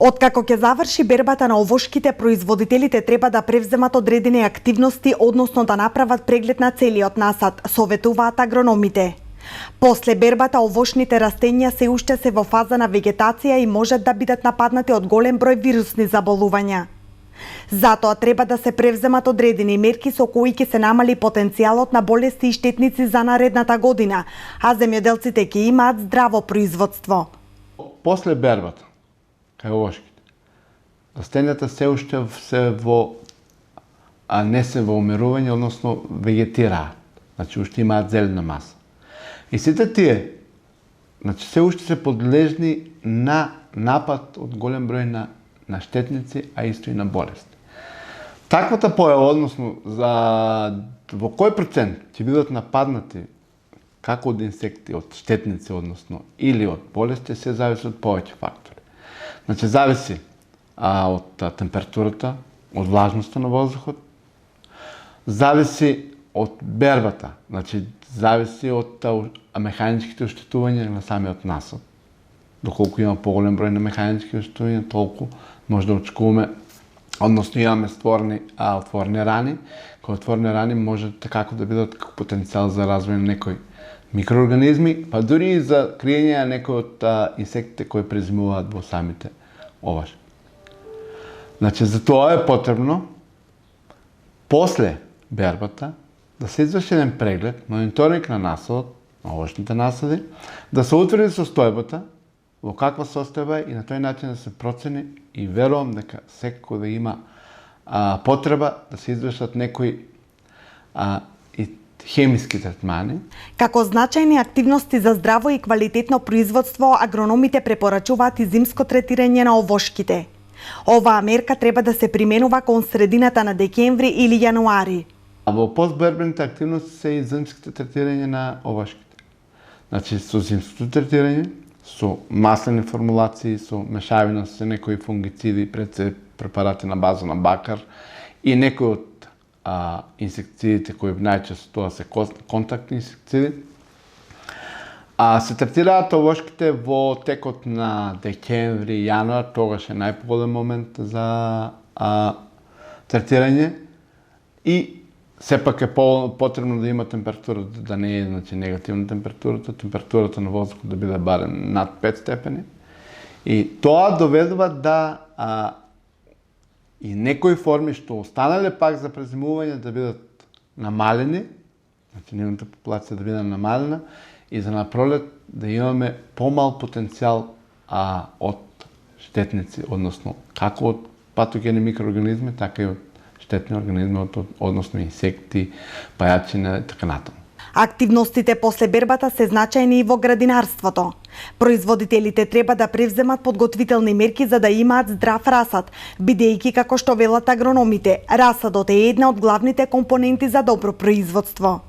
Откако ќе заврши бербата на овошките, производителите треба да превземат одредени активности, односно да направат преглед на целиот насад, советуваат агрономите. После бербата, овошните растенија се уште се во фаза на вегетација и можат да бидат нападнати од голем број вирусни заболувања. Затоа треба да се превземат одредени мерки со кои ќе се намали потенцијалот на болести и штетници за наредната година, а земјоделците ќе имаат здраво производство. После бербата, кај овошките, растенијата се уште не се во умирување, односно вегетираат. Значи уште имаат зелена маса. И сите тие, значи се уште се подлежни на напад од голем број на штетници, а исто и на болести. Таквата појава, односно во кој процент ќе бидат нападнати како од инсекти, од штетници, односно, или од болести, се зависи од повеќе фактори. Значи, зависи од температурата, од влажноста на воздухот, зависи од бербата, значи, зависи од механичките оштетувања на самиот насад. Доколку има поголем број на механички оштетувања, толку може да очекуваме, односно имаме отворени рани, кои отворени рани може како да бидат како потенцијал за развој на некои микроорганизми, па дури и за криење на некои од инсектите кои презимуваат во самите овошки. Значи, за тоа е потребно после бербата да се изврши еден преглед, мониторинг на насадот, на овошните насади, да се утврди состојбата, во каква состојба и на тој начин да се процени и верувам дека секој да има потреба да се извршат некои хемиски третмани. Како значајни активности за здраво и квалитетно производство, агрономите препорачуваат и зимско третирање на овошките. Оваа мерка треба да се применува кон средината на декември или јануари. Во постбербените активности се и зимските третирање на овошките. Значи, со зимското третирање, со маслени формулации, со мешавина со некои фунгициди, препарати на база на бакар и некои од инсекцидите кои најчесто тоа се контактни инсекциди. Се третираат овошките во текот на декември, јануар, тогаш е најпоголем момент за третирање и сепак е потребно да има температурата, да не е негативна температурата на воздухот да биде барем над 5 степени. И тоа доведува да и некои форми што останале пак за презимување да бидат намалени, значи нивната популација да биде намалена и за напролет да имаме помал потенцијал од штетници, односно како од патогени микроорганизми, така и од штетни организми, односно инсекти, пајачина и така натаму. Активностите после бербата се значајни и во градинарството. Производителите треба да превземат подготвителни мерки за да имаат здрав расад, бидејќи како што велат агрономите, расадот е една од главните компоненти за добро производство.